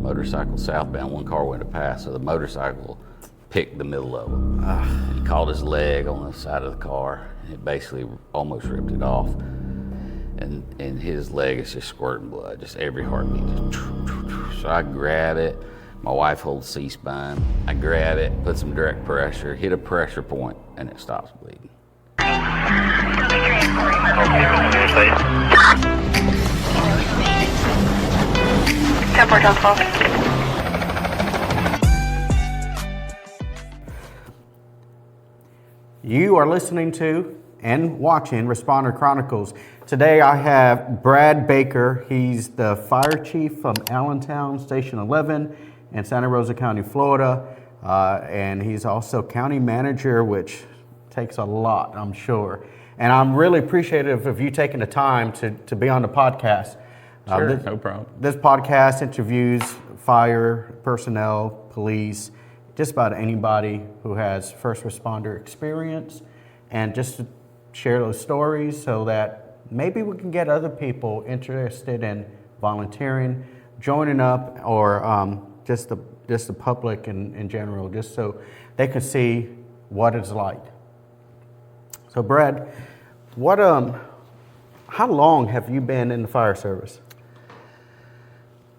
motorcycle southbound. One car went to pass, so the motorcycle picked the middle of him. He caught his leg on the side of the car, and it basically almost ripped it off. And his leg is just squirting blood, just every heartbeat. So I grab it. My wife holds C-spine. I grab it, put some direct pressure, hit a pressure point, and it stops bleeding. You are listening to and watching Responder Chronicles. Today I have Brad Baker. He's the fire chief from Allentown, Station 11 in Santa Rosa County, Florida. And he's also county manager, which takes a lot, I'm sure. And I'm really appreciative of you taking the time to be on the podcast. Sure, no problem. This podcast interviews fire personnel, police, just about anybody who has first responder experience, and just to share those stories so that maybe we can get other people interested in volunteering, joining up, or just the public in general, just so they can see what it's like. So Brad, how long have you been in the fire service?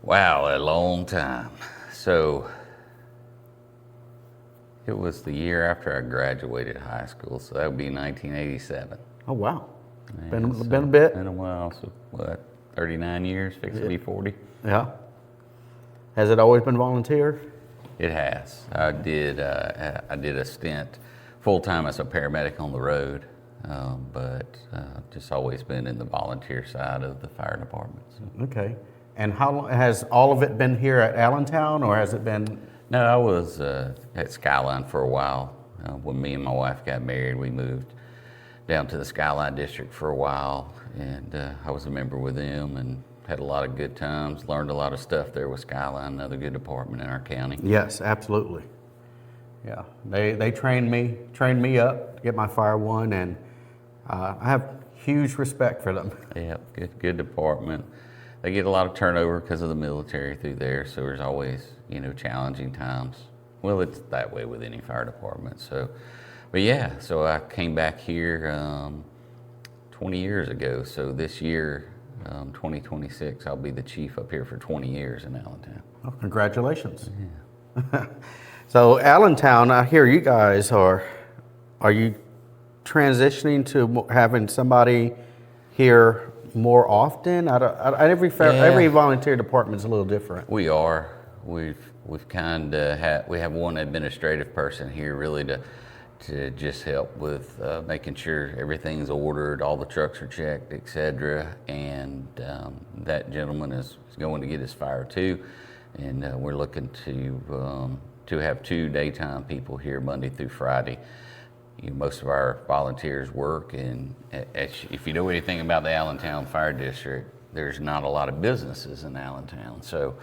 Wow, a long time. So it was the year after I graduated high school, so that would be 1987. Oh wow, Yeah, been so a bit. Been a while. So what? 39 years, fixing to be 40. Yeah. Has it always been volunteer? It has. I did a stint full time as a paramedic on the road, but just always been in the volunteer side of the fire department. So. Okay. And how long has all of it been here at Allentown, or has it been? No, I was at Skyline for a while. When me and my wife got married, we moved down to the Skyline District for a while, and I was a member with them and had a lot of good times, learned a lot of stuff there with Skyline, another good department in our county. Yes, absolutely. Yeah, they trained me up to get my fire one, and I have huge respect for them. Yeah, good department. They get a lot of turnover because of the military through there, so there's always, challenging times. Well, it's that way with any fire department. So, but yeah, so I came back here 20 years ago. So this year, 2026, I'll be the chief up here for 20 years in Allentown. Oh, congratulations. Yeah. So Allentown, I hear you guys are you transitioning to having somebody here more often? Every volunteer department is a little different. We are. We've kind of we have one administrative person here really to just help with making sure everything's ordered, all the trucks are checked, etc. And that gentleman is going to get his fire too, and we're looking to have 2 daytime people here Monday through Friday. Most of our volunteers work, and if you know anything about the Allentown Fire District, there's not a lot of businesses in Allentown, so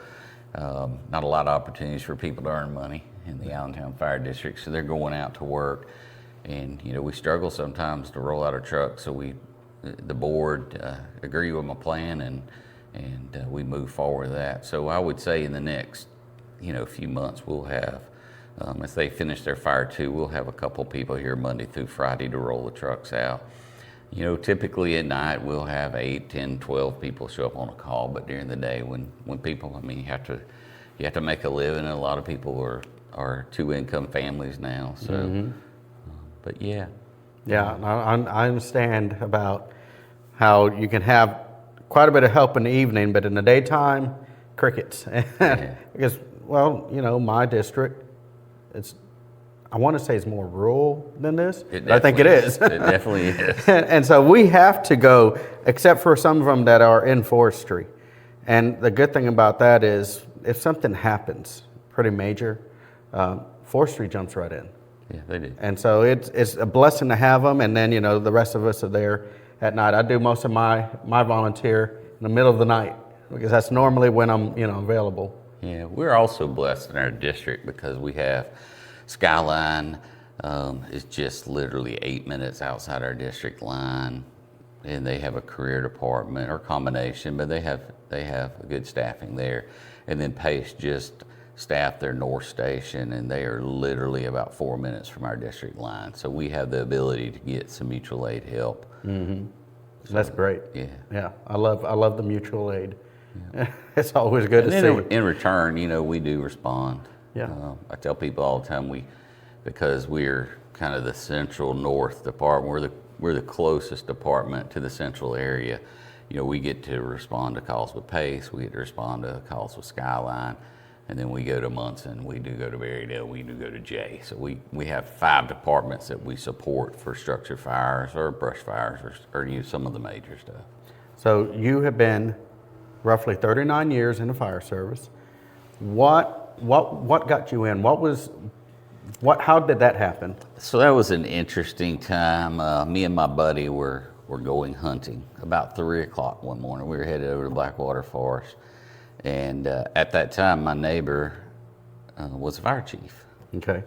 not a lot of opportunities for people to earn money in the Allentown Fire District, so they're going out to work. And we struggle sometimes to roll out our trucks, so the board agree with my plan, and we move forward with that. So I would say in the next few months we'll have, as they finish their fire too, we'll have a couple people here Monday through Friday to roll the trucks out. Typically at night we'll have 8, 10, 12 people show up on a call, but during the day when people, you have to make a living, and a lot of people are 2-income families now. So, Mm-hmm. But yeah. Yeah, I understand about how you can have quite a bit of help in the evening, but in the daytime, crickets. Yeah. Because, my district, I want to say it's more rural than this. I think it is. It definitely is. And so we have to go, except for some of them that are in forestry. And the good thing about that is if something happens pretty major, forestry jumps right in. Yeah, they do. And so it's a blessing to have them, and then the rest of us are there at night. I do most of my volunteer in the middle of the night because that's normally when I'm available. Yeah, we're also blessed in our district because we have Skyline is just literally 8 minutes outside our district line, and they have a career department or combination, but they have a good staffing there. And then Pace just staffed their north station, and they are literally about 4 minutes from our district line. So we have the ability to get some mutual aid help. Mm-hmm. So that's great. Yeah. Yeah, I love the mutual aid. Yeah. It's always good And to then see. in return, we do respond. Yeah. I tell people all the time, because we're kind of the central north department, we're the closest department to the central area. We get to respond to calls with Pace, we get to respond to calls with Skyline, and then we go to Munson, we do go to Berrydale, we do go to Jay. So we have 5 departments that we support for structure fires or brush fires or some of the major stuff. So you have been roughly 39 years in the fire service. What got you in? How did that happen? So that was an interesting time. Me and my buddy were going hunting about 3 o'clock one morning. We were headed over to Blackwater Forest. And at that time, my neighbor was a fire chief. Okay.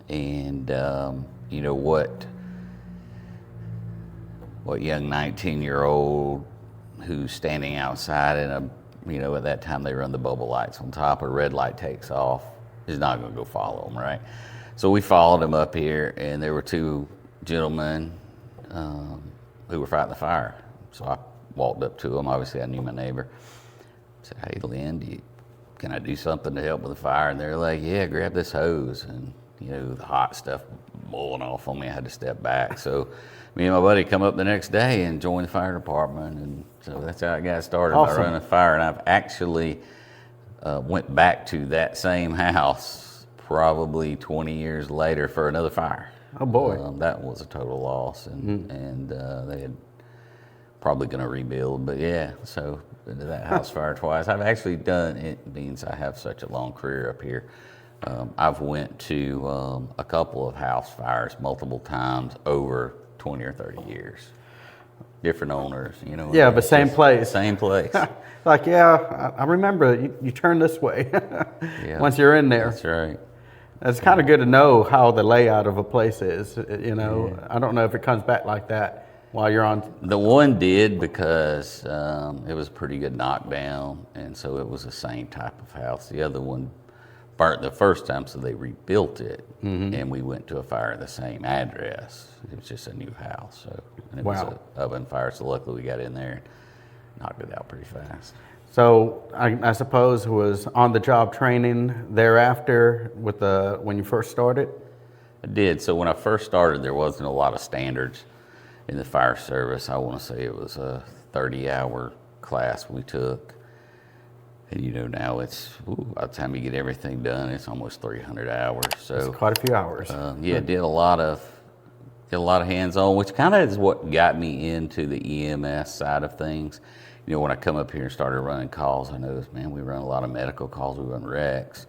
And what young 19-year-old who's standing outside at that time they run the bubble lights on top, a red light takes off, is not going to go follow him, right? So we followed him up here, and there were 2 gentlemen who were fighting the fire. So I walked up to them. Obviously, I knew my neighbor. I said, "Hey, Lynn, can I do something to help with the fire?" And they're like, "Yeah, grab this hose." And, the hot stuff boiling off on me, I had to step back. So me and my buddy come up the next day and join the fire department. And so that's how I got started by running a fire. And I've actually went back to that same house probably 20 years later for another fire. Oh, boy. That was a total loss. And, they had probably going to rebuild. But, yeah, so into that house fire twice. I've actually done, it means I have such a long career up here. I've went to a couple of house fires multiple times over 20 or 30 years. Different owners, Yeah, but same place. Same place. Like, yeah, I remember you turn this way Yeah, once you're in there. That's right. It's kind of good to know how the layout of a place is, Yeah. I don't know if it comes back like that while you're on. The one did because it was a pretty good knockdown, and so it was the same type of house. The other one burnt the first time, so they rebuilt it, and we went to a fire at the same address. It was just a new house, and it was an oven fire, so luckily we got in there and knocked it out pretty fast. So I suppose it was on-the-job training thereafter when you first started? I did. So when I first started, there wasn't a lot of standards in the fire service. I want to say it was a 30-hour class we took. And now it's, by the time you get everything done, it's almost 300 hours. So it's quite a few hours. Did a lot of hands-on, which kind of is what got me into the EMS side of things. When I come up here and started running calls, I noticed, man, we run a lot of medical calls, we run wrecks.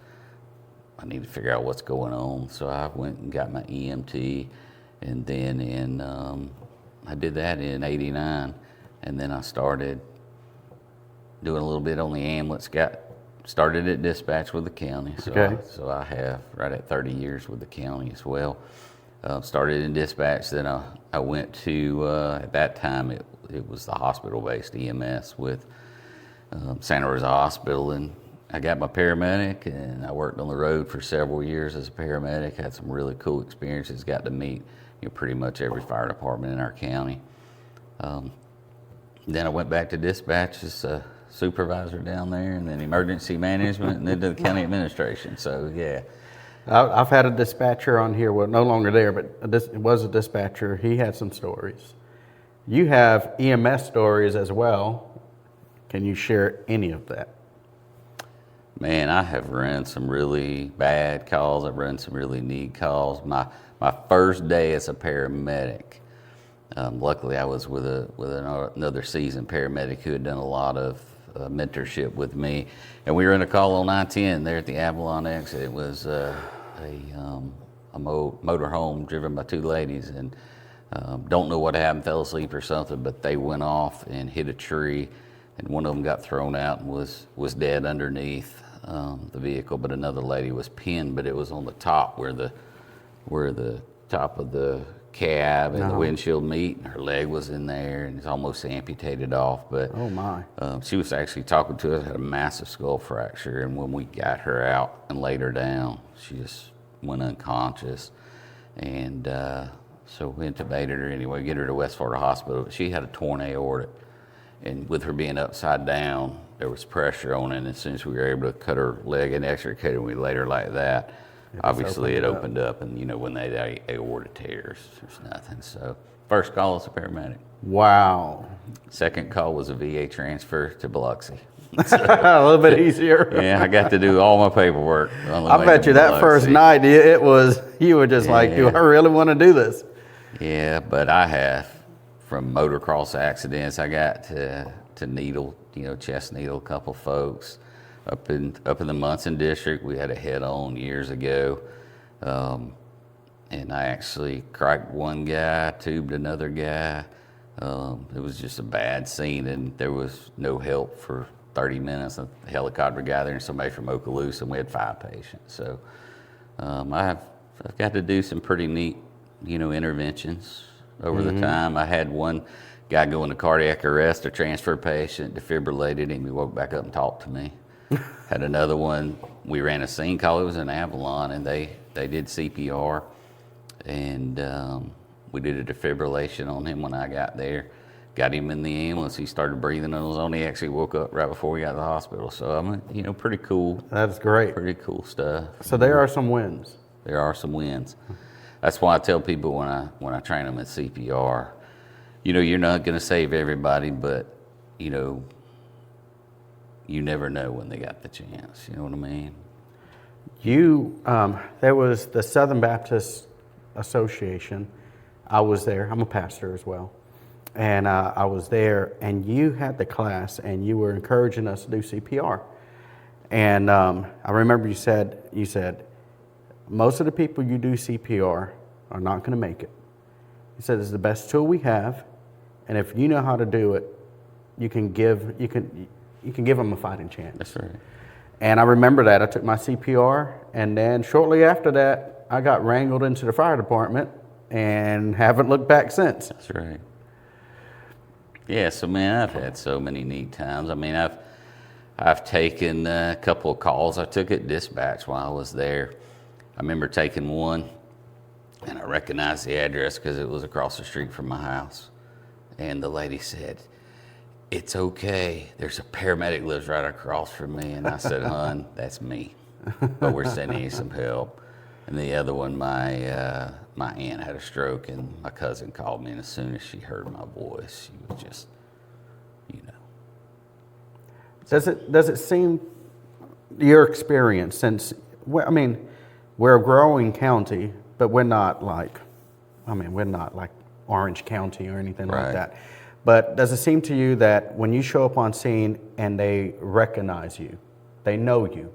I need to figure out what's going on. So I went and got my EMT, and then I did that in '89, and then I started doing a little bit on the ambulance. Started at dispatch with the county, so I have right at 30 years with the county as well. Started in dispatch, then I went to at that time it was the hospital-based EMS with Santa Rosa Hospital, and I got my paramedic, and I worked on the road for several years as a paramedic. Had some really cool experiences. Got to meet pretty much every fire department in our county. Then I went back to dispatch as a supervisor down there, and then emergency management, and then to the county administration. So yeah. I've had a dispatcher on here, well, no longer there, but it was a dispatcher. He had some stories. You have EMS stories as well. Can you share any of that? Man, I have run some really bad calls. I've run some really neat calls. My first day as a paramedic, luckily I was with another seasoned paramedic who had done a lot of mentorship with me, and we were in a call on I-10 there at the Avalon exit. It was a motor home driven by 2 ladies, and don't know what happened, fell asleep or something, but they went off and hit a tree, and one of them got thrown out and was dead underneath the vehicle, but another lady was pinned, but it was on the top where the top of the cab and the No. windshield meet, and her leg was in there and it's almost amputated off. But Oh my. she was actually talking to us, had a massive skull fracture, and when we got her out and laid her down, she just went unconscious. And so we intubated her anyway, get her to West Florida Hospital. But she had a torn aorta, and with her being upside down, there was pressure on it. And as soon as we were able to cut her leg and extricate her, and we laid her like that, obviously it opened up. And you know, when they aorta tears, there's nothing. So first call was a paramedic. Wow. Second call was a VA transfer to Biloxi. A little bit easier. Yeah, I got to do all my paperwork. I bet you that first night you were just like, do I really want to do this? Yeah, but I have, from motocross accidents, I got to needle, chest needle a couple folks. Up in the Munson district, we had a head-on years ago, and I actually cracked one guy, tubed another guy. It was just a bad scene, and there was no help for 30 minutes. A helicopter got there and somebody from Okaloosa, and we had 5 patients. So I've got to do some pretty neat, interventions over the time. I had one guy go into cardiac arrest, a transfer patient, defibrillated him. He woke back up and talked to me. Had another one, we ran a scene call. It was in Avalon, and they did CPR, and we did a defibrillation on him when I got there. Got him in the ambulance. He started breathing on his own. He actually woke up right before we got to the hospital. So I'm, pretty cool. That's great. Pretty cool stuff. So there are some wins. There are some wins. That's why I tell people when I train them at CPR, you're not going to save everybody, but you never know when they got the chance. You know what I mean? There was the Southern Baptist Association. I was there. I'm a pastor as well. And I was there, and you had the class, and you were encouraging us to do CPR. And I remember you said, most of the people you do CPR are not going to make it. You said it's the best tool we have, and if you know how to do it, you can give them a fighting chance. That's right. And I remember that. I took my CPR, and then shortly after that, I got wrangled into the fire department and haven't looked back since. That's right. Yeah, so man, I've had so many neat times. I mean, I've taken a couple of calls. I took at dispatch while I was there. I remember taking one, and I recognized the address because it was across the street from my house. And the lady said, "It's okay. There's a paramedic lives right across from me." And I said, "Hon, that's me. But we're sending you some help." And the other one, my aunt had a stroke, and my cousin called me, and as soon as she heard my voice, she was just, Does it seem, your experience, since, we're a growing county, but we're not like Orange County or anything like Right. that. But does it seem to you that when you show up on scene and they recognize you, they know you,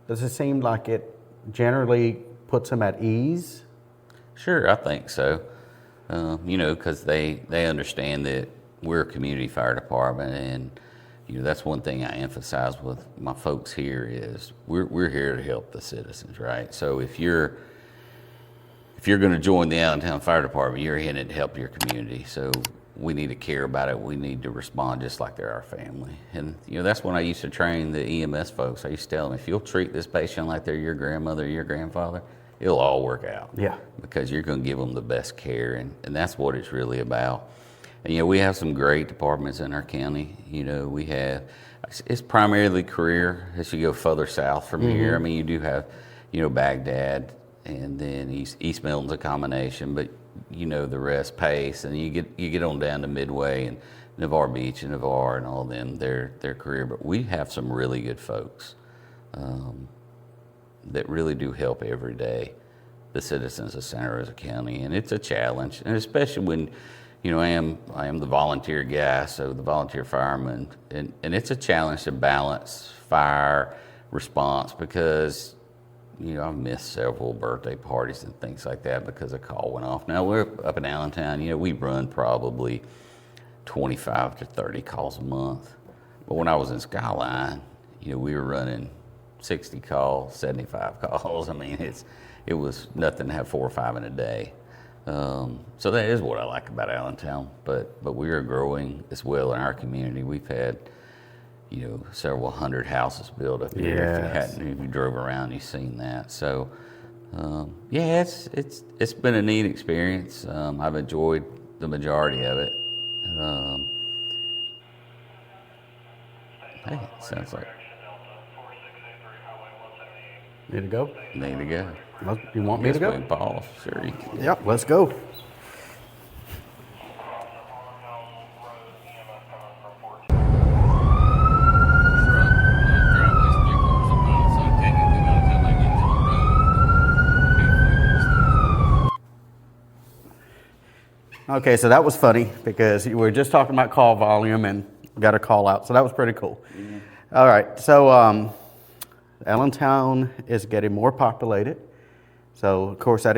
does it seem like it generally puts them at ease? Sure, I think so. Because they understand that we're a community fire department, and that's one thing I emphasize with my folks here is we're here to help the citizens, right? So if you're going to join the Allentown Fire Department, you're in it to help your community. So we need to care about it. We need to respond just like they're our family. And that's when I used to train the EMS folks. I used to tell them, if you'll treat this patient like they're your grandmother or your grandfather, it'll all work out. Yeah. Because you're going to give them the best care, and that's what it's really about. And we have some great departments in our county. It's primarily career as you go further south from here. I mean, you do have, Baghdad, and then East Milton's a combination, but the rest, Pace, and you get on down to Midway and Navarre Beach and Navarre and all of them, their career. But we have some really good folks that really do help every day the citizens of Santa Rosa County, and it's a challenge, and especially when I am the volunteer guy, so the volunteer fireman, and it's a challenge to balance fire response because I've missed several birthday parties and things like that because a call went off. Now we're up in Allentown, we run probably 25 to 30 calls a month, but when I was in Skyline, we were running 60 calls, 75 calls. I mean, it was nothing to have 4 or 5 in a day. So that is what I like about Allentown, but we are growing as well in our community. We've had, several hundred houses built up here. Yes. If you drove around, you've seen that. So, yeah, it's been a neat experience. I've enjoyed the majority of it. Hey, sounds like Need to go? need to go. You want me to Guess we go? can pause. Sure, you can. Yep, let's go. Okay, so that was funny because we were just talking about call volume and got a call out, so that was pretty cool. Mm-hmm. All right, so Allentown is getting more populated, so of course that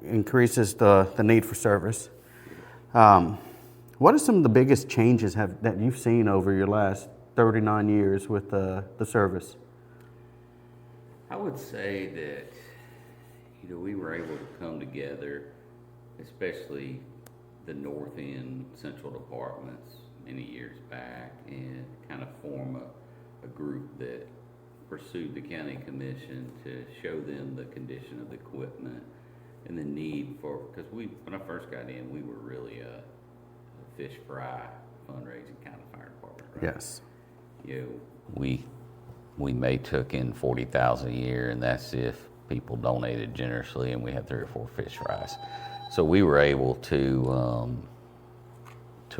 increases the need for service. What are some of the biggest changes that you've seen over your last 39 years with the service? I would say that, we were able to come together, especially the north end central departments many years back, and kind of form a group that pursued the county commission to show them the condition of the equipment and the need for, because when I first got in, we were really a fish fry fundraising kind of fire department, right? Yes. We may took in 40,000 a year, and that's if people donated generously, and we had 3 or 4 fish fries. So we were able to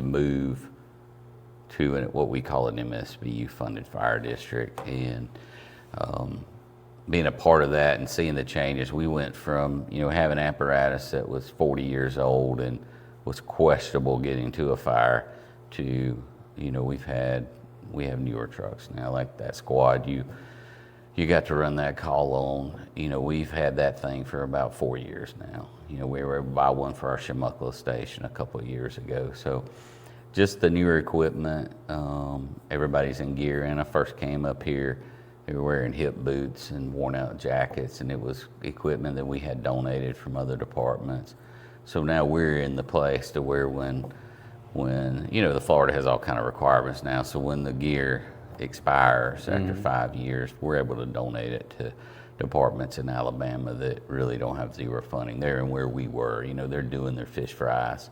move to what we call an MSBU funded fire district, and being a part of that and seeing the changes, we went from having apparatus that was 40 years old and was questionable getting to a fire to we have newer trucks now, like that squad you got to run that call on. We've had that thing for about 4 years now. We were able to buy one for our Chumuckla station a couple of years ago. So just the newer equipment, everybody's in gear. And I first came up here, they were wearing hip boots and worn out jackets, and it was equipment that we had donated from other departments. So now we're in the place to where when the Florida has all kind of requirements now, so when the gear expires after 5 years, we're able to donate it to departments in Alabama that really don't have zero funding. They're in where we were, they're doing their fish fries.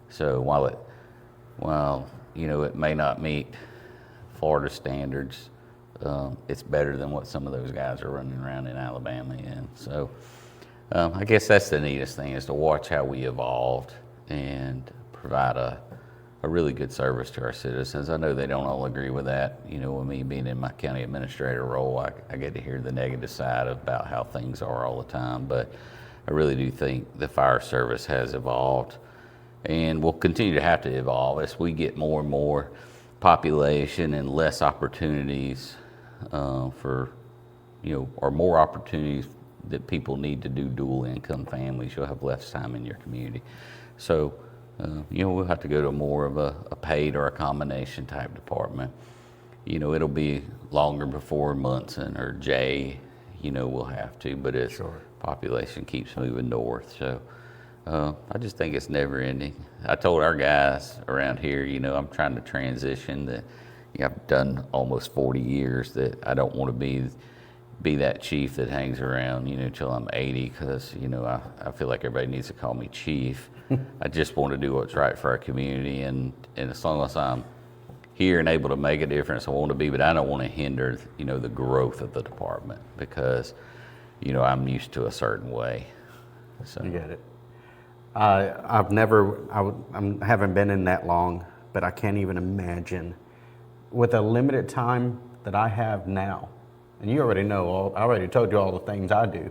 So while it may not meet Florida standards, it's better than what some of those guys are running around in Alabama in. So I guess that's the neatest thing, is to watch how we evolved and provide a really good service to our citizens. I know they don't all agree with that. With me being in my county administrator role, I get to hear the negative side about how things are all the time, but I really do think the fire service has evolved and will continue to have to evolve as we get more and more population and less opportunities or more opportunities that people need to do dual income families. You'll have less time in your community. So we'll have to go to more of a paid or a combination type department. It'll be longer before Munson or Jay, we'll have to, but as population keeps moving north. So I just think it's never ending. I told our guys around here, I'm trying to transition that I've done almost 40 years, that I don't want to be that chief that hangs around, till I'm 80, because, I feel like everybody needs to call me chief. I just want to do what's right for our community, and as long as I'm here and able to make a difference, I want to be, but I don't want to hinder, the growth of the department, because, I'm used to a certain way. So You get it. I haven't been in that long, but I can't even imagine with a limited time that I have now. And you already know, I already told you all the things I do,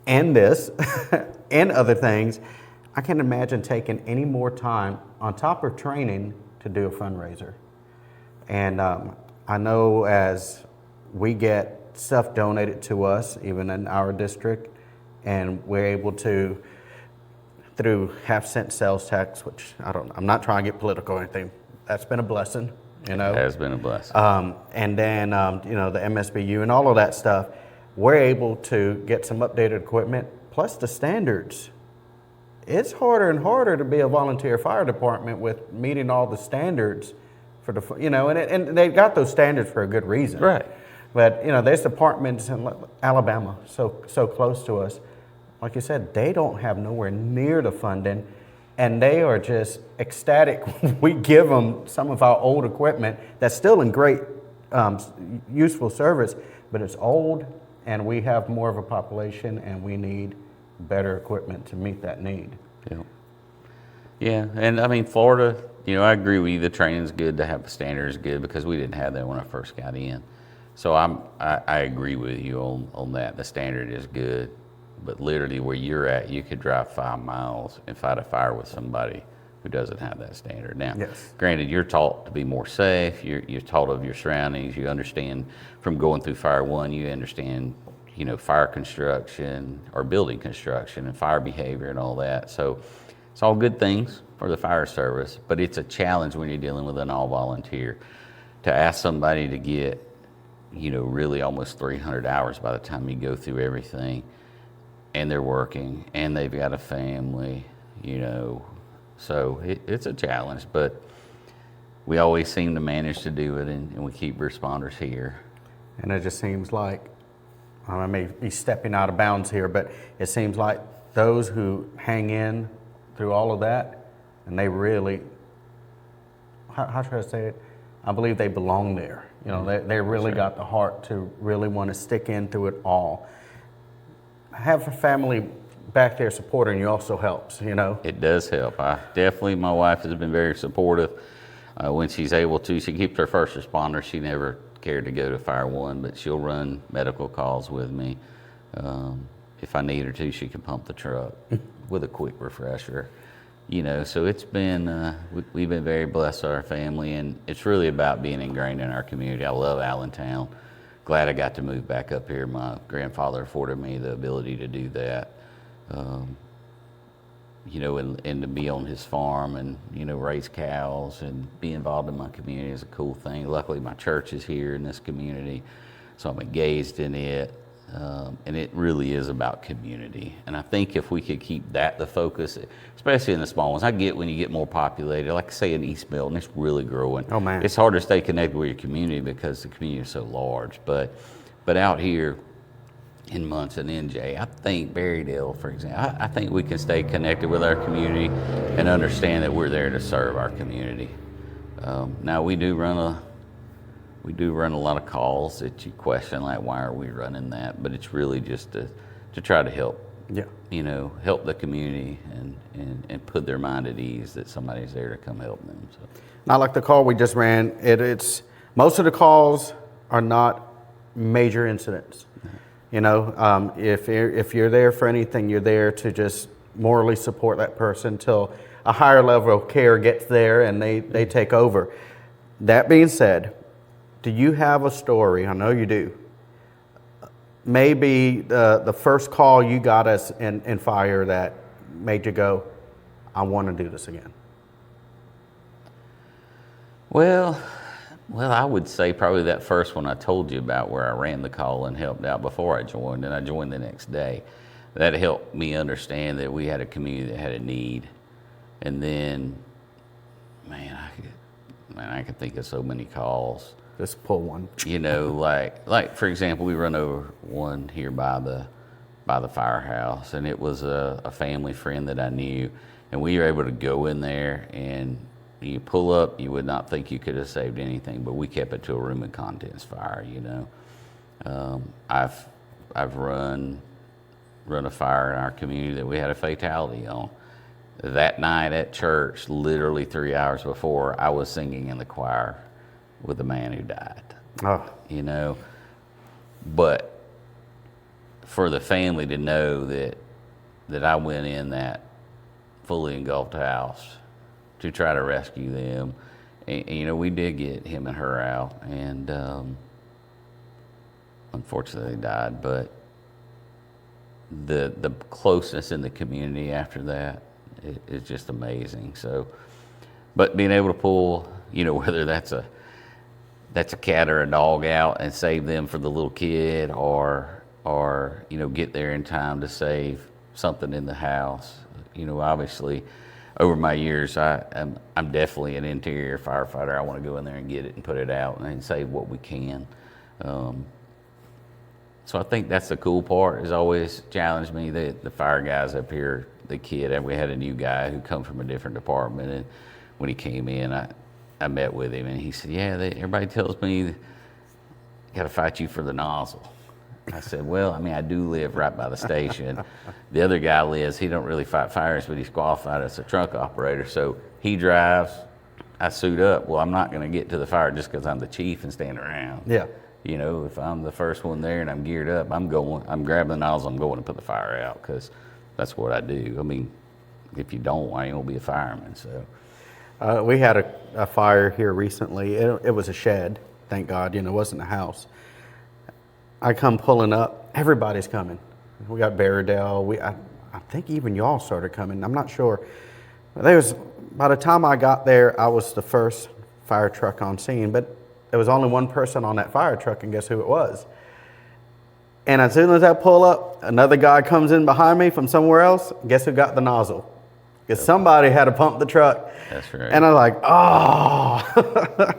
and this, and other things. I can't imagine taking any more time on top of training to do a fundraiser. And I know as we get stuff donated to us, even in our district, and we're able to, through half-cent sales tax, which I'm not trying to get political or anything, that's been a blessing. It has been a blessing. And then, the MSBU and all of that stuff, we're able to get some updated equipment, plus the standards. it's harder and harder to be a volunteer fire department with meeting all the standards for the, and they've got those standards for a good reason. Right. But, there's departments in Alabama, so close to us. Like you said, they don't have nowhere near the funding, and they are just ecstatic. We give them some of our old equipment that's still in great, useful service, but it's old, and we have more of a population, and we need better equipment to meet that need. Yeah. Yeah, and I mean, Florida, I agree with you. The training's good, to have the standards good, because we didn't have that when I first got in. So I agree with you on that. The standard is good, but literally where you're at, you could drive 5 miles and fight a fire with somebody who doesn't have that standard. Now, Yes. Granted, you're taught to be more safe. You're taught of your surroundings. You understand from going through Fire 1, you understand, fire construction or building construction and fire behavior and all that. So it's all good things for the fire service, but it's a challenge when you're dealing with an all-volunteer to ask somebody to get, really almost 300 hours by the time you go through everything, and they're working and they've got a family, so it's a challenge, but we always seem to manage to do it, and we keep responders here. And it just seems like, I may be stepping out of bounds here, but it seems like those who hang in through all of that, and they really, how should I say it? I believe they belong there. They really got the heart to really want to stick in through it all. Have a family back there supporting you also helps, It does help. My wife has been very supportive when she's able to. She keeps her first responder. She never cared to go to Fire 1, but she'll run medical calls with me. If I need her to, she can pump the truck with a quick refresher. So it's been, we've been very blessed with our family, and it's really about being ingrained in our community. I love Allentown. Glad I got to move back up here. My grandfather afforded me the ability to do that. And to be on his farm and, raise cows and be involved in my community is a cool thing. Luckily, my church is here in this community, so I'm engaged in it. And it really is about community. And I think if we could keep that the focus, especially in the small ones, I get when you get more populated, like say in East Milton, it's really growing. Oh, man. It's hard to stay connected with your community because the community is so large. But out here in Munson, NJ, I think Berrydale, for example, I think we can stay connected with our community and understand that we're there to serve our community. Now we do run a lot of calls that you question, like, why are we running that? But it's really just to try to help, help the community and put their mind at ease that somebody's there to come help them. So. Not like the call we just ran. It's most of the calls are not major incidents. If you're there for anything, you're there to just morally support that person till a higher level of care gets there and they take over. That being said, do you have a story? I know you do. Maybe the first call you got us in fire that made you go, I want to do this again. Well, I would say probably that first one I told you about, where I ran the call and helped out before I joined, and I joined the next day. That helped me understand that we had a community that had a need. And then, I could think of so many calls. Just pull one. Like for example, we run over one here by the firehouse, and it was a family friend that I knew, and we were able to go in there, and you pull up, you would not think you could have saved anything, but we kept it to a room and contents fire. I've run a fire in our community that we had a fatality on. That night at church, literally 3 hours before, I was singing in the choir with a man who died. Oh. But for the family to know that I went in that fully engulfed house to try to rescue them, and we did get him and her out, and unfortunately they died. But the closeness in the community after that is just amazing. So, but being able to pull, whether that's a cat or a dog out and save them for the little kid, or get there in time to save something in the house, Obviously, over my years, I'm definitely an interior firefighter. I want to go in there and get it and put it out and save what we can. So I think that's the cool part. Has always challenged me. The fire guys up here, the kid, and we had a new guy who come from a different department, and when he came in, I met with him, and he said, "Yeah, everybody tells me got to fight you for the nozzle." I said, "Well, I do live right by the station. The other guy lives. He don't really fight fires, but he's qualified as a truck operator. So he drives. I suit up. Well, I'm not going to get to the fire just because I'm the chief and stand around. Yeah. If I'm the first one there and I'm geared up, I'm grabbing the nozzle. I'm going to put the fire out because that's what I do. If you don't, why you won't be a fireman?" So We had a fire here recently. It was a shed, thank God. It wasn't a house. I come pulling up. Everybody's coming. We got Barradell. I think even y'all started coming. I'm not sure. By the time I got there, I was the first fire truck on scene, but there was only one person on that fire truck, and guess who it was? And as soon as I pull up, another guy comes in behind me from somewhere else. Guess who got the nozzle? Because somebody had to pump the truck. That's right. And I'm like, oh,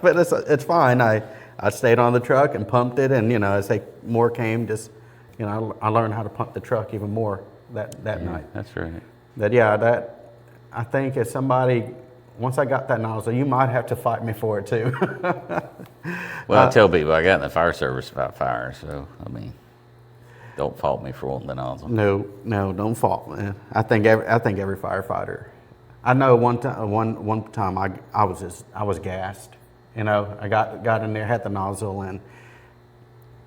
but it's fine. I stayed on the truck and pumped it, and as more came, I learned how to pump the truck even more that night. That's right. I think if somebody, once I got that nozzle, you might have to fight me for it too. Well, I tell people I got in the fire service about fire, so don't fault me for wanting the nozzle. No, don't fault me. I think every firefighter. I know one time I was gassed. I got in there, had the nozzle, and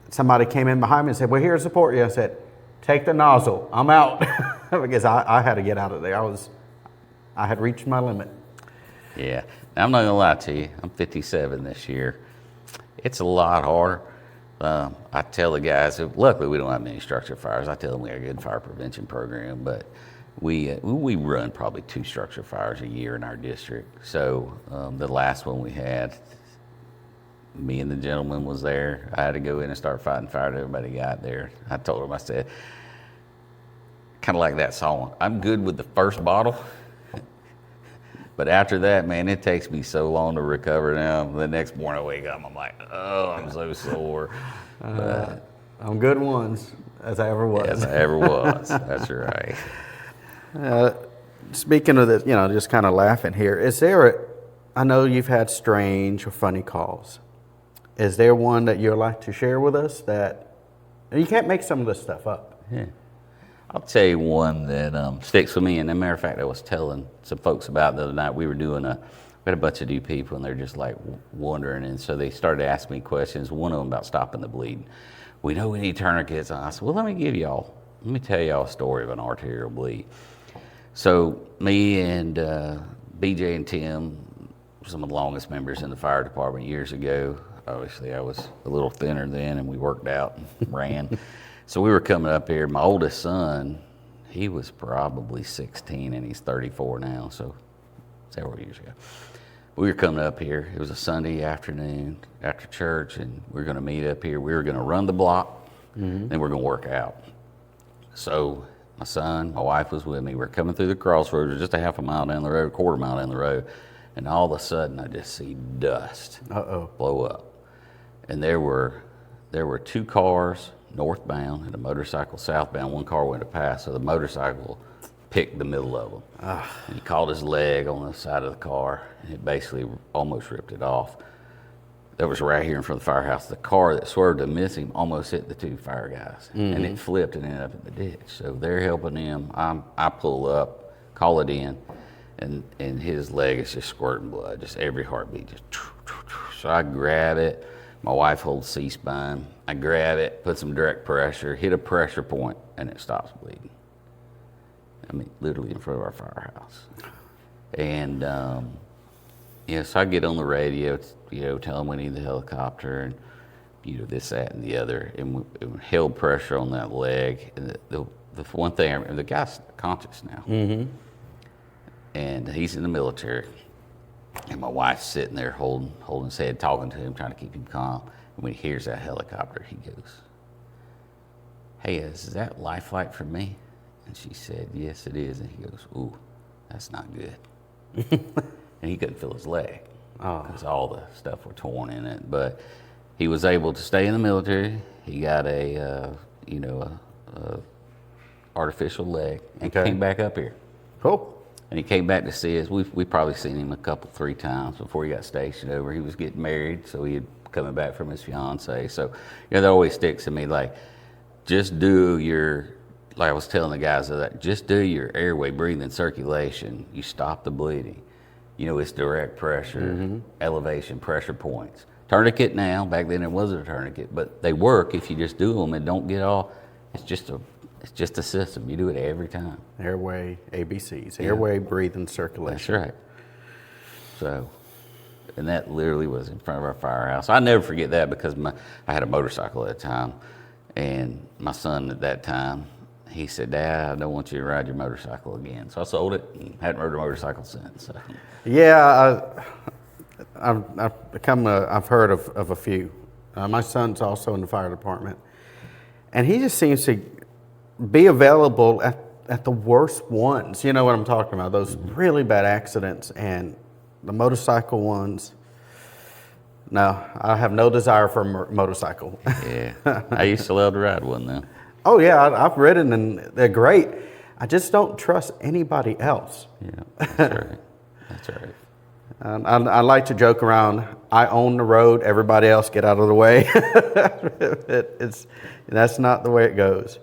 somebody came in behind me and said, "We're here to support you." I said, "Take the nozzle. I'm out," because I had to get out of there. I had reached my limit. Yeah, now, I'm not gonna lie to you. I'm 57 this year. It's a lot harder. I tell the guys, luckily we don't have many structure fires. I tell them we have a good fire prevention program, but we run probably 2 structure fires a year in our district. So the last one we had, me and the gentleman was there. I had to go in and start fighting fire. Everybody got there. I told him, I said, kind of like that song, I'm good with the first bottle. But after that, man, it takes me so long to recover now. The next morning I wake up, I'm like, oh, I'm so sore. But I'm good ones, as I ever was. As I ever was. That's right. Speaking of this, just kind of laughing here, I know you've had strange or funny calls. Is there one that you'd like to share with us that, you can't make some of this stuff up? Yeah. I'll tell you one that sticks with me. And as a matter of fact, I was telling some folks about the other night. We had a bunch of new people, and they're just like wondering. And so they started asking me questions. One of them about stopping the bleeding. We know we need tourniquets. And I said, well, let me tell y'all a story of an arterial bleed. So me and BJ and Tim, some of the longest members in the fire department years ago. Obviously, I was a little thinner then, and we worked out and ran. So we were coming up here. My oldest son, he was probably 16, and he's 34 now, so several years ago. We were coming up here. It was a Sunday afternoon after church, and we were going to meet up here. We were going to run the block, then we were going to work out. So my son, my wife was with me. We're coming through the crossroads, just a half a mile down the road, quarter mile down the road, and all of a sudden I just see dust blow up. And there were 2 cars northbound and a motorcycle southbound. One car went to pass, so the motorcycle picked the middle of them. And he caught his leg on the side of the car, and it basically almost ripped it off. That was right here in front of the firehouse. The car that swerved to miss him almost hit the 2 fire guys, and it flipped and ended up in the ditch. So they're helping him. I pull up, call it in, and his leg is just squirting blood, just every heartbeat. So I grab it. My wife holds C-spine. I grab it, put some direct pressure, hit a pressure point, and it stops bleeding. Literally in front of our firehouse. And so I get on the radio, tell them we need the helicopter, and this, that, and the other, and we held pressure on that leg. And the one thing, the guy's conscious now, and he's in the military. And my wife's sitting there holding his head, talking to him, trying to keep him calm. And when he hears that helicopter, he goes, "Hey, is that life flight for me?" And she said, yes, it is. And he goes, ooh, that's not good. And he couldn't feel his leg because all the stuff were torn in it. But he was able to stay in the military. He got a artificial leg and came back up here. Cool. And he came back to see us. We probably seen him 3 times before he got stationed over. He was getting married, so he had coming back from his fiance. So, that always sticks to me. Like, just do your, like I was telling the guys that, just do your airway, breathing, circulation. You stop the bleeding. It's direct pressure, elevation, pressure points. Tourniquet now, back then there wasn't a tourniquet, but they work if you just do them and don't get all, it's just a system. You do it every time. Airway, ABCs, airway, breathing, circulation. That's right. So, and that literally was in front of our firehouse. I never forget that because I had a motorcycle at the time, and my son at that time, he said, Dad, I don't want you to ride your motorcycle again. So I sold it and hadn't rode a motorcycle since. So. Yeah, I've heard of a few. My son's also in the fire department, and he just seems to be available at the worst ones. You know what I'm talking about? Those really bad accidents and the motorcycle ones. No, I have no desire for a motorcycle. Yeah, I used to love to ride one though. Oh yeah, I've ridden and they're great. I just don't trust anybody else. Yeah, that's right. That's right. I like to joke around. I own the road. Everybody else get out of the way. That's not the way it goes.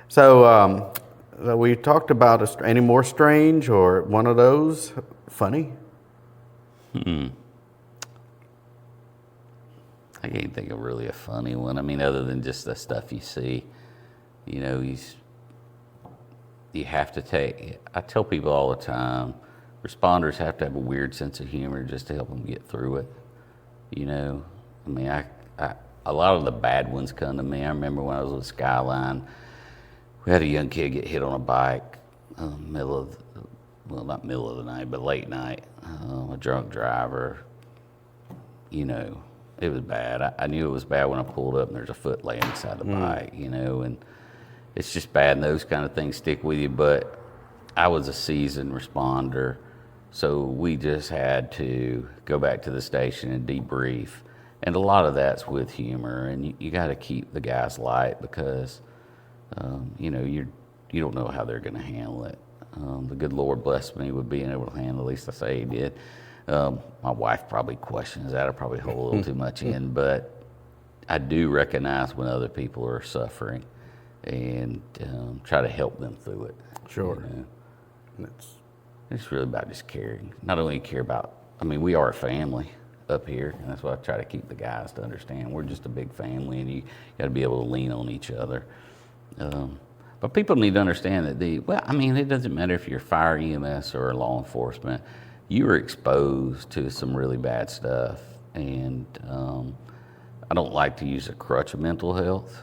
So we talked about any more strange or one of those funny. I can't think of really a funny one. I mean, other than just the stuff you see. You have to take, I tell people all the time, responders have to have a weird sense of humor just to help them get through it. I mean, a lot of the bad ones come to me. I remember when I was with Skyline, we had a young kid get hit on a bike, not middle of the night, but late night, a drunk driver. It was bad. I knew it was bad when I pulled up and there's a foot laying beside the bike, and it's just bad, and those kind of things stick with you. But I was a seasoned responder, so we just had to go back to the station and debrief. And a lot of that's with humor, and you got to keep the guys light because, you don't know how they're going to handle it. The good Lord blessed me with being able to handle, at least I say He did. My wife probably questions that. I probably hold a little too much in, but I do recognize when other people are suffering and try to help them through it. Sure. It's really about just caring. Not only care about, we are a family up here, and that's what I try to keep the guys to understand. We're just a big family, and you got to be able to lean on each other. But people need to understand that it doesn't matter if you're fire, EMS, or law enforcement. You are exposed to some really bad stuff, and I don't like to use a crutch of mental health.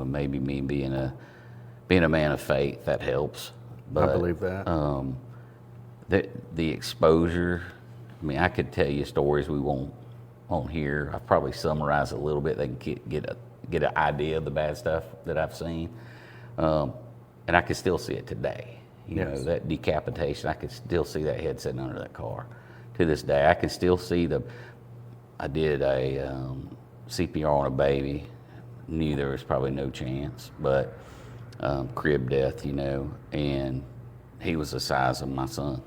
Maybe me being a man of faith, that helps. But, I believe that. The exposure. I could tell you stories we won't hear. I've probably summarized a little bit. They can get an idea of the bad stuff that I've seen, and I can still see it today. That decapitation, I can still see that head sitting under that car. To this day, I can still see I did a CPR on a baby, knew there was probably no chance, but crib death, and he was the size of my son,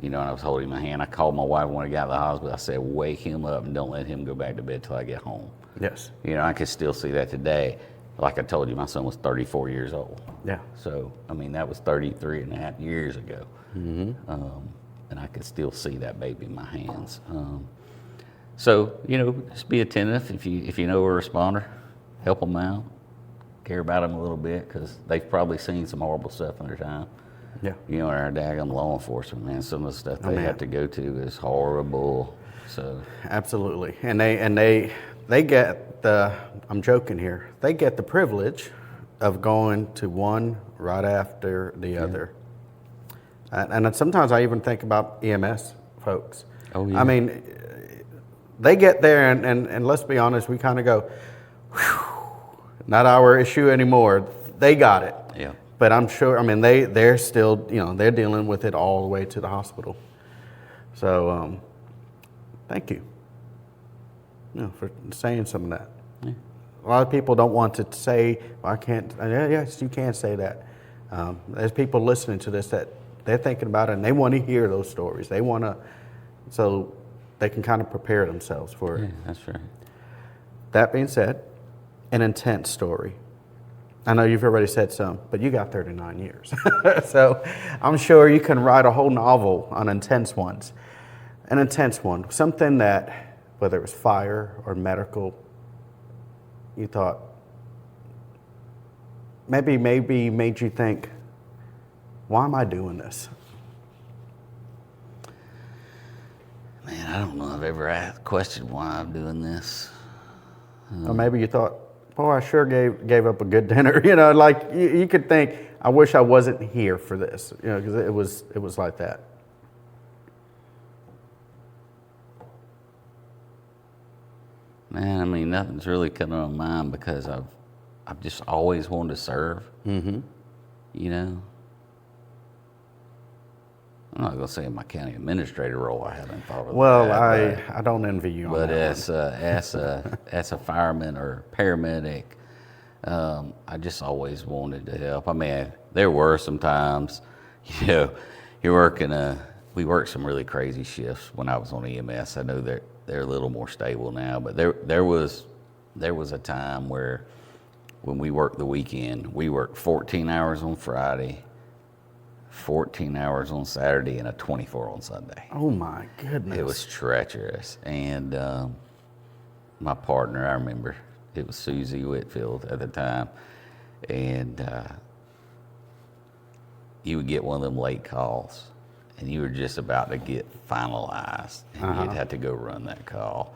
and I was holding my hand. I called my wife when I got to the hospital. I said, wake him up and don't let him go back to bed till I get home. Yes. I can still see that today. Like I told you, my son was 34 years old. Yeah. So, that was 33 and a half years ago. And I could still see that baby in my hands. So, just be attentive. If you know a responder, help them out. Care about them a little bit because they've probably seen some horrible stuff in their time. Yeah. Our daggum law enforcement, man, some of the stuff they have to go to is horrible. So. Absolutely. And they get I'm joking here, they get the privilege of going to one right after the other. And sometimes I even think about EMS folks. Oh, yeah. They get there and let's be honest, we kind of go, whew, not our issue anymore. they got it. Yeah. But I'm sure, I mean, they're still, they're dealing with it all the way to the hospital. So, thank you, for saying some of that. Yeah. A lot of people don't want to say, well, I can't, yes, you can say that. There's people listening to this that they're thinking about it and they want to hear those stories. They want to, so they can kind of prepare themselves for it. Yeah, that's right. That being said, an intense story. I know you've already said some, but you got 39 years. So I'm sure you can write a whole novel on intense ones. An intense one, something that, whether it was fire or medical, you thought, maybe made you think, why am I doing this? Man, I don't know if I've ever questioned why I'm doing this. Or maybe you thought, boy, I sure gave up a good dinner. Like you could think, I wish I wasn't here for this, because it was like that. Man, I mean, nothing's really coming on mind because I've just always wanted to serve. Mm-hmm. I'm not gonna say in my county administrator role I haven't thought of Well, that. I don't envy you on But that as a fireman or paramedic, I just always wanted to help. I mean, there were some times, you're working we worked some really crazy shifts when I was on EMS. I know they're a little more stable now, but there was a time where when we worked the weekend, we worked 14 hours on Friday, 14 hours on Saturday, and a 24 on Sunday. Oh my goodness. It was treacherous. And my partner, I remember, it was Susie Whitfield at the time. And you would get one of them late calls, and you were just about to get finalized, and you'd have to go run that call.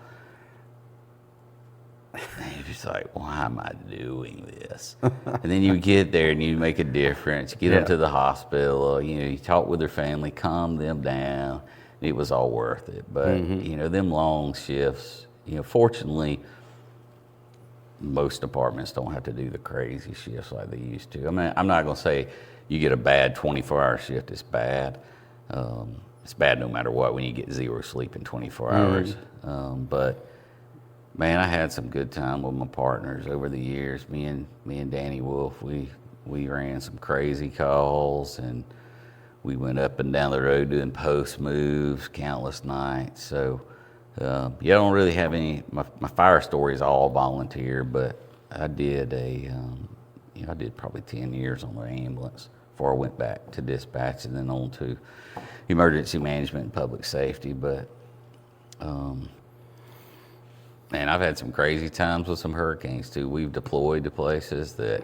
And you're just like, why am I doing this? And then you get there and you make a difference. Get them to the hospital. You talk with their family, calm them down. It was all worth it. But them long shifts. Fortunately, most departments don't have to do the crazy shifts like they used to. I mean, I'm not going to say you get a bad 24-hour shift. It's bad. It's bad no matter what when you get zero sleep in 24 hours. But man, I had some good time with my partners over the years. Me and Danny Wolf, we ran some crazy calls, and we went up and down the road doing post moves countless nights. So I don't really have any. My fire story is all volunteer, but I did I did probably 10 years on the ambulance before I went back to dispatch and then on to emergency management and public safety. But man, I've had some crazy times with some hurricanes too. We've deployed to places that,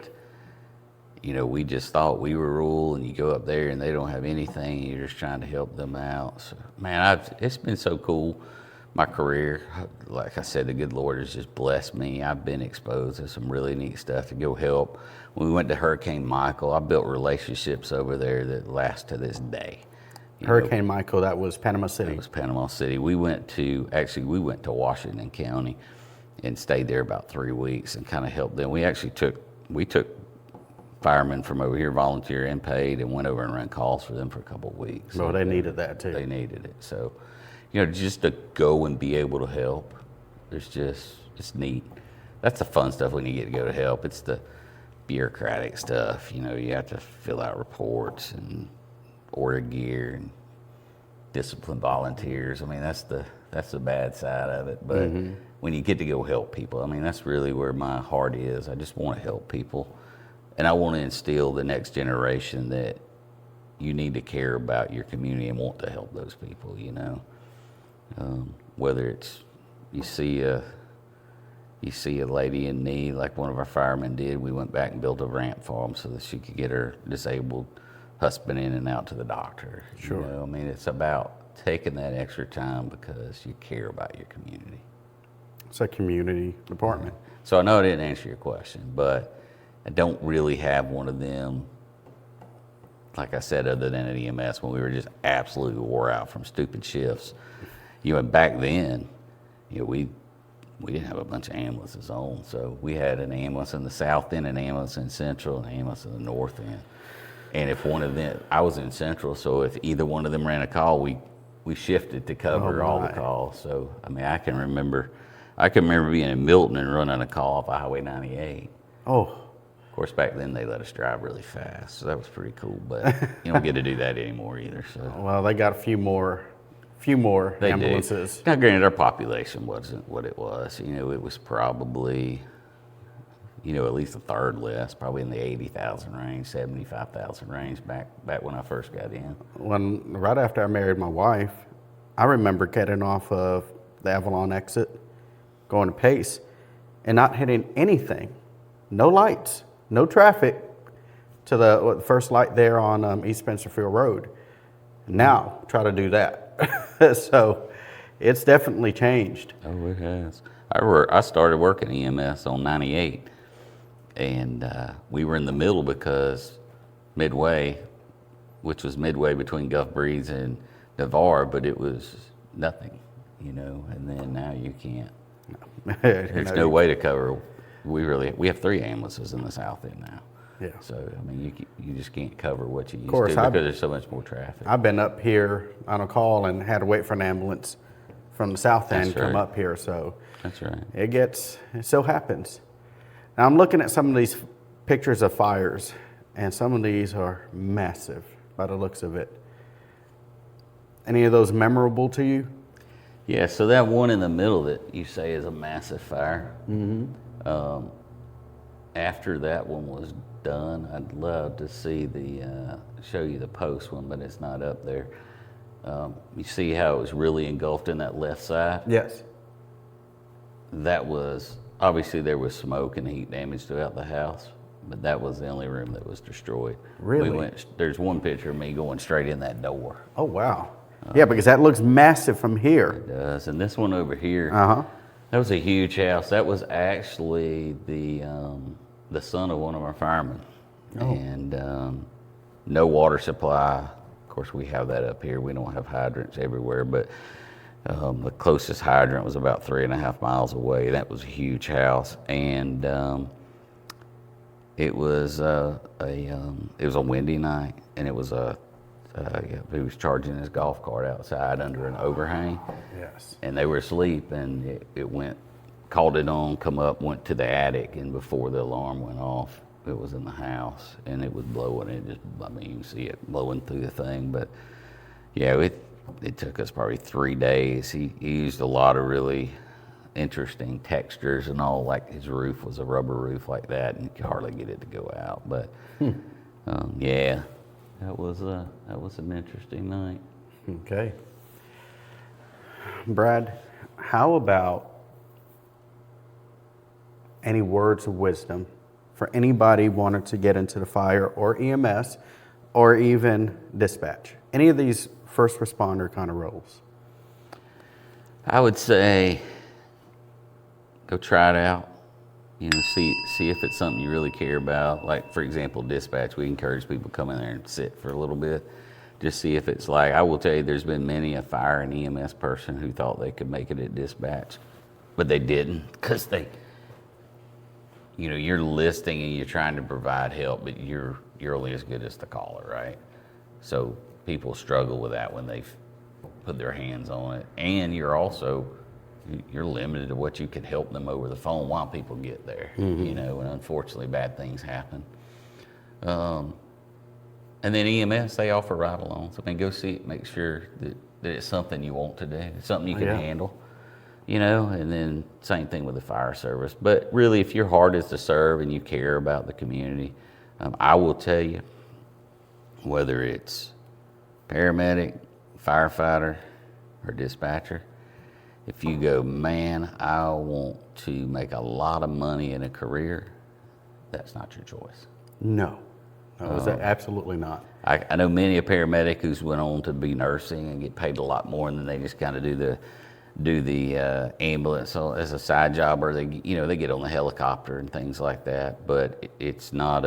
we just thought we were rural, and you go up there and they don't have anything, and you're just trying to help them out. So, man, it's been so cool. My career, like I said, the good Lord has just blessed me. I've been exposed to some really neat stuff to go help. When we went to Hurricane Michael, I built relationships over there that last to this day. Hurricane Michael, that was Panama City. It was Panama City. We went to Washington County and stayed there about 3 weeks and kind of helped them. We actually took firemen from over here, volunteer and paid, and went over and ran calls for them for a couple of weeks. Well, they needed that too. They needed it. So, just to go and be able to help, it's neat. That's the fun stuff when you get to go to help. It's the bureaucratic stuff. You have to fill out reports and order gear and discipline volunteers. I mean, that's the bad side of it. But when you get to go help people, I mean, that's really where my heart is. I just want to help people, and I want to instill the next generation that you need to care about your community and want to help those people. Whether it's you see a lady in need, like one of our firemen did, we went back and built a ramp for them so that she could get her disabled husband in and out to the doctor. Sure. I mean, it's about taking that extra time because you care about your community. It's a community department. So I know I didn't answer your question, but I don't really have one of them, like I said, other than at EMS when we were just absolutely wore out from stupid shifts. And back then, we we didn't have a bunch of ambulances on. So we had an ambulance in the south end, an ambulance in central, and an ambulance in the north end. And if one of them, I was in central, so if either one of them ran a call, we shifted to cover all the calls. So, I mean, I can remember being in Milton and running a call off of Highway 98. Oh. Of course, back then they let us drive really fast, so that was pretty cool. But you don't get to do that anymore either. So. Well, they got a few more ambulances. Now, granted, our population wasn't what it was. You know, it was probably, you know, at least a third less, probably in the 80,000 range, 75,000 range back when I first got in. Right after I married my wife, I remember getting off of the Avalon exit, going to Pace, and not hitting anything. No lights, no traffic to the first light there on East Spencerfield Road. Now, try to do that. So it's definitely changed. Oh, it has. I started working EMS on 98, and we were in the middle because Midway, which was midway between Gulf Breeze and Navarre, but it was nothing, you know, and then now you can't. There's no way to cover. We have 3 ambulances in the south end now. Yeah. So, I mean, you just can't cover what you used course, to because there's so much more traffic. I've been up here on a call and had to wait for an ambulance from the south end That's to come right. up here. So That's right. it so happens. Now I'm looking at some of these pictures of fires, and some of these are massive by the looks of it. Any of those memorable to you? Yeah, so that one in the middle that you say is a massive fire. Mm-hmm. After that one was done, I'd love to see show you the post one, but it's not up there. You see how it was really engulfed in that left side? Yes. That was, obviously there was smoke and heat damage throughout the house, but that was the only room that was destroyed. Really? There's one picture of me going straight in that door. Oh, wow. Yeah, because that looks massive from here. It does, and this one over here, Uh-huh. that was a huge house. That was actually the son of one of our firemen. Oh. And no water supply. Of course, we have that up here. We don't have hydrants everywhere, but the closest hydrant was about 3.5 miles away. That was a huge house, and it was a windy night, and it was he was charging his golf cart outside under an overhang. Yes. And they were asleep, and it called it on, come up, went to the attic, and before the alarm went off, it was in the house, and it was blowing. You can see it blowing through the thing. But yeah, it took us probably 3 days. He used a lot of really interesting textures and all. Like his roof was a rubber roof like that, and you could hardly get it to go out. But yeah, that was an interesting night. Okay. Brad, how about any words of wisdom for anybody wanting to get into the fire or EMS or even dispatch? Any of these first responder kind of roles? I would say go try it out. You know, see if it's something you really care about. Like, for example, dispatch, we encourage people to come in there and sit for a little bit. Just see if it's like, I will tell you, there's been many a fire and EMS person who thought they could make it at dispatch, but they didn't, because you're listing and you're trying to provide help, but you're only as good as the caller, right? So people struggle with that when they've put their hands on it, and you're limited to what you can help them over the phone while people get there. Mm-hmm. And unfortunately bad things happen. And then EMS, they offer ride-alongs. Go see it, make sure that it's something you want to do, it's something you can handle, and then same thing with the fire service. But really, if your heart is to serve and you care about the community, I will tell you, whether it's paramedic, firefighter, or dispatcher, if you go, man, I want to make a lot of money in a career, that's not your choice. No, absolutely not. I know many a paramedic who's went on to be nursing and get paid a lot more, and then they just kind of do the ambulance as a side job, or they get on the helicopter and things like that. But it's not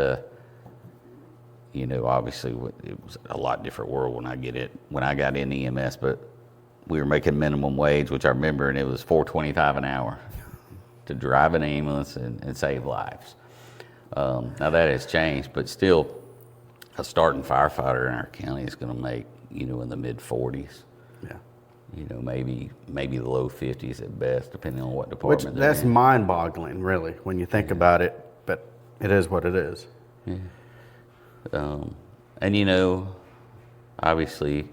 obviously it was a lot different world when I got in EMS, but we were making minimum wage, which I remember, and it was $4.25 an hour. to drive an ambulance and save lives. Now that has changed, but still, a starting firefighter in our county is going to make, in the mid 40s. Yeah. Maybe the low 50s at best, depending on what Which, department they're that's in. mind-boggling, really, when you think about it, but it is what it is. Yeah. And obviously,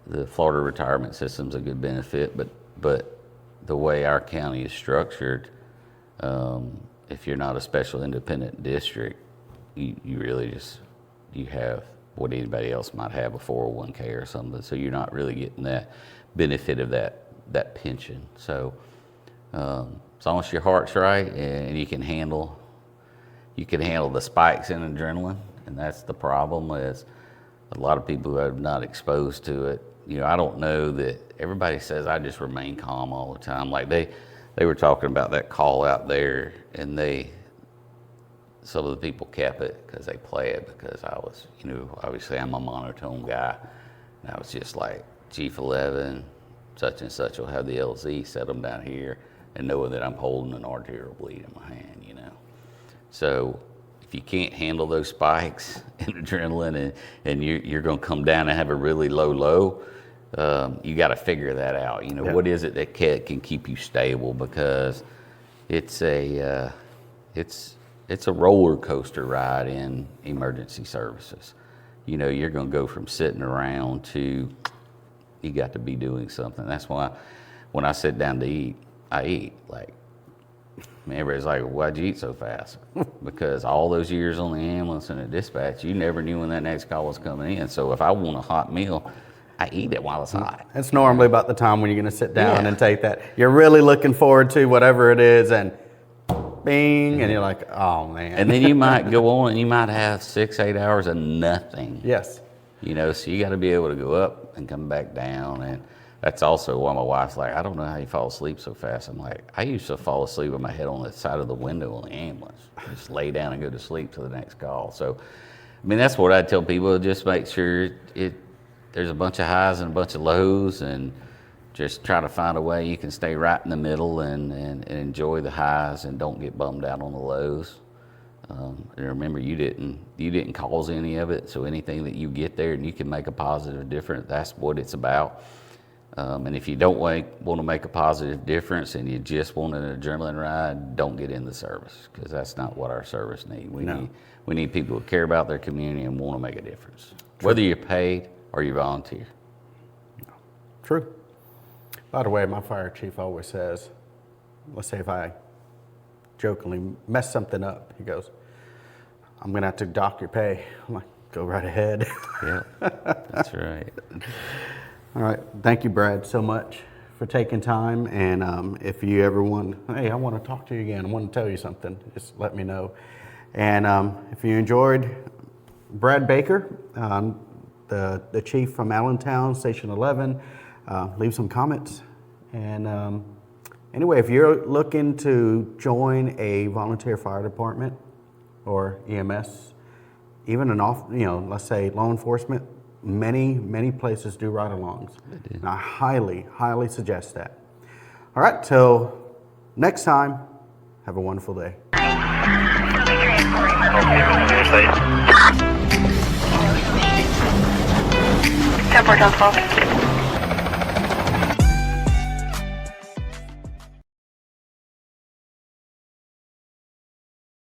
the Florida retirement system's a good benefit, but the way our county is structured, if you're not a special independent district, you really you have what anybody else might have, a 401k or something. So you're not really getting that benefit of that pension. So as long as your heart's right and you can handle the spikes in adrenaline, and that's the problem, is a lot of people who are not exposed to it. I don't know that everybody says I just remain calm all the time. Like they were talking about that call out there, and some of the people kept it because they play it, because I was, obviously I'm a monotone guy, and I was just like, Chief 11, such and such will have the LZ, set them down here, and knowing that I'm holding an arterial bleed in my hand, So if you can't handle those spikes in adrenaline and you're going to come down and have a really low, you got to figure that out. What is it that can keep you stable? Because it's a roller coaster ride in emergency services. You're going to go from sitting around to you got to be doing something. That's why when I sit down to eat, I eat. Like, everybody's like, why'd you eat so fast? Because all those years on the ambulance and the dispatch, you never knew when that next call was coming in. So if I want a hot meal, I eat it while it's hot. It's normally about the time when you're going to sit down and take that. You're really looking forward to whatever it is, and bing, and you're like, oh, man. And then you might go on and you might have 6-8 hours of nothing. Yes. So you got to be able to go up and come back down. And that's also why my wife's like, I don't know how you fall asleep so fast. I'm like, I used to fall asleep with my head on the side of the window on the ambulance. Just lay down and go to sleep to the next call. So, that's what I tell people. Just make sure there's a bunch of highs and a bunch of lows, and just try to find a way you can stay right in the middle and enjoy the highs and don't get bummed out on the lows. And remember, you didn't cause any of it. So anything that you get there and you can make a positive difference, that's what it's about. And if you don't want to make a positive difference and you just want an adrenaline ride, don't get in the service, because that's not what our service needs. We need people who care about their community and want to make a difference, whether you're paid or you volunteer. True. By the way, my fire chief always says, let's say if I jokingly mess something up, he goes, I'm going to have to dock your pay. I'm like, go right ahead. Yeah, that's right. All right. Thank you, Brad, so much for taking time. And if you ever I want to talk to you again, I want to tell you something, just let me know. And if you enjoyed Brad Baker, the chief from Allentown, Station 11, leave some comments. And anyway, if you're looking to join a volunteer fire department or EMS, even let's say law enforcement, many places do ride-alongs. And I highly suggest that. All right, till next time, have a wonderful day. 10-4,